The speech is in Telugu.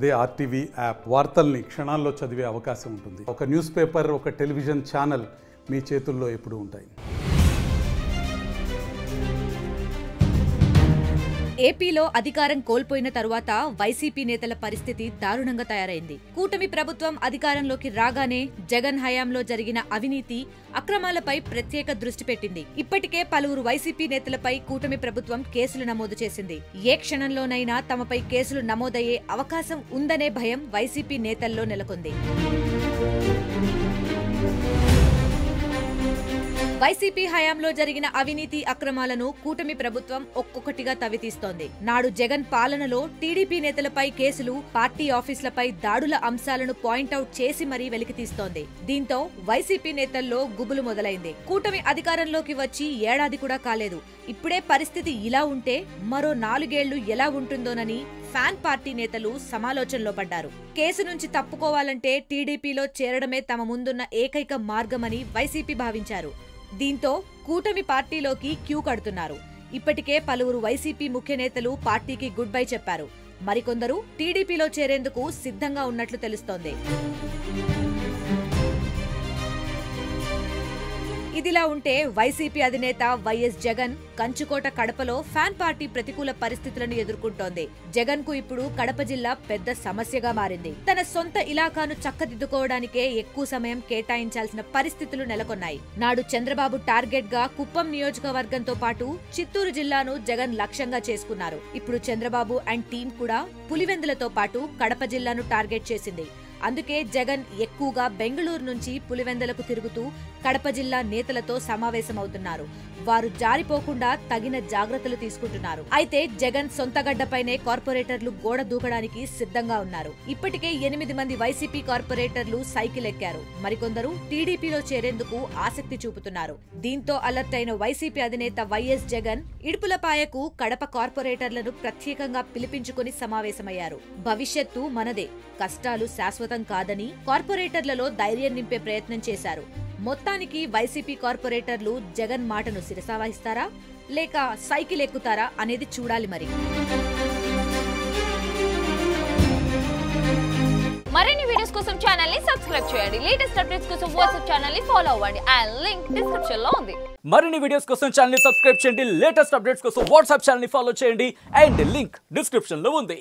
అదే ఆర్టీవీ యాప్ వార్తల్ని క్షణాల్లో చదివే అవకాశం ఉంటుంది. ఒక న్యూస్ పేపర్, ఒక టెలివిజన్ ఛానల్ మీ చేతుల్లో ఎప్పుడూ ఉంటాయి. ఏపీలో అధికారం కోల్పోయిన తరువాత వైసీపీ నేతల పరిస్థితి దారుణంగా తయారైంది. కూటమి ప్రభుత్వం అధికారంలోకి రాగానే జగన్ హయాంలో జరిగిన అవినీతి, అక్రమాలపై ప్రత్యేక దృష్టి పెట్టింది. ఇప్పటికే పలువురు వైసీపీ నేతలపై కూటమి ప్రభుత్వం కేసులు నమోదు చేసింది. ఏ క్షణంలోనైనా తమపై కేసులు నమోదయ్యే అవకాశం ఉందనే భయం వైసీపీ నేతల్లో నెలకొంది. వైసీపీ హయాంలో జరిగిన అవినీతి అక్రమాలను కూటమి ప్రభుత్వం ఒక్కొక్కటిగా తవ్వితీస్తోంది. నాడు జగన్ పాలనలో టీడీపీ నేతలపై కేసులు, పార్టీ ఆఫీసులపై దాడుల అంశాలను పాయింట్అవుట్ చేసి మరీ వెలికితీస్తోంది. దీంతో వైసీపీ నేతల్లో గుబులు మొదలైంది. కూటమి అధికారంలోకి వచ్చి ఏడాది కూడా కాలేదు. ఇప్పుడే పరిస్థితి ఇలా ఉంటే మరో 4 ఏళ్లు ఎలా ఉంటుందోనని ఫ్యాన్ పార్టీ నేతలు సమాలోచనలో పడ్డారు. కేసు నుంచి తప్పుకోవాలంటే టీడీపీలో చేరడమే తమ ముందున్న ఏకైక మార్గమని వైసీపీ భావించారు. దీంతో కూటమి పార్టీలోకి క్యూ కడుతున్నారు. ఇప్పటికే పలువురు వైసీపీ ముఖ్య నేతలు పార్టీకి గుడ్ బై చెప్పారు. మరికొందరు టీడీపీలో చేరేందుకు సిద్ధంగా ఉన్నట్లు తెలుస్తోంది. ఇదిలా ఉంటే వైసీపీ అధినేత వైఎస్ జగన్ కంచుకోట కడపలో ఫ్యాన్ పార్టీ ప్రతికూల పరిస్థితులను ఎదుర్కొంటోంది. జగన్ కు ఇప్పుడు కడప జిల్లా పెద్ద సమస్యగా మారింది. తన సొంత ఇలాకాను చక్కదిద్దుకోవడానికే ఎక్కువ సమయం కేటాయించాల్సిన పరిస్థితులు నెలకొన్నాయి. నాడు చంద్రబాబు టార్గెట్ గా కుప్పం నియోజకవర్గంతో పాటు చిత్తూరు జిల్లాను జగన్ లక్ష్యంగా చేసుకున్నారు. ఇప్పుడు చంద్రబాబు అండ్ టీం కూడా పులివెందులతో పాటు కడప జిల్లాను టార్గెట్ చేసింది. అందుకే జగన్ ఎక్కువగా బెంగళూరు నుంచి పులివెందులకు తిరుగుతూ కడప జిల్లా నేతలతో సమావేశమవుతున్నారు. వారు జారిపోకుండా తగిన జాగ్రత్తలు తీసుకుంటున్నారు. అయితే జగన్ సొంత గడ్డపైనే కార్పొరేటర్లు గోడ దూకడానికి సిద్ధంగా ఉన్నారు. ఇప్పటికే 8 మంది వైసీపీ కార్పొరేటర్లు సైకిల్ ఎక్కారు. మరికొందరు టీడీపీలో చేరేందుకు ఆసక్తి చూపుతున్నారు. దీంతో అలర్ట్ అయిన వైసీపీ అధినేత వైఎస్ జగన్ ఇడుపులపాయకు కడప కార్పొరేటర్లను ప్రత్యేకంగా పిలిపించుకుని సమావేశమయ్యారు. భవిష్యత్తు మనదే, కష్టాలు శాశ్వతం కాదని కార్పొరేటర్లలో ధైర్యం నింపే ప్రయత్నం చేశారు. మొత్తానికి వైసీపీ కార్పొరేటర్లు జగన్ మాటను శిరసావహిస్తారా లేక సైకిల్ ఎక్కుతారా అనేది చూడాలి. మరిన్ని వీడియోస్ కోసం ఛానల్ ని సబ్స్క్రైబ్ చేయండి. లేటెస్ట్ అప్డేట్స్ కోసం వాట్సాప్ ఛానల్ ని ఫాలో అవ్వండి. ఆ లింక్ డిస్క్రిప్షన్ లో ఉంది. మరిన్ని వీడియోస్ కోసం ఛానల్ ని సబ్స్క్రైబ్ చేయండి. లేటెస్ట్ అప్డేట్స్ కోసం వాట్సాప్ ఛానల్ ని ఫాలో చేయండి. అండ్ లింక్ డిస్క్రిప్షన్ లో ఉంది.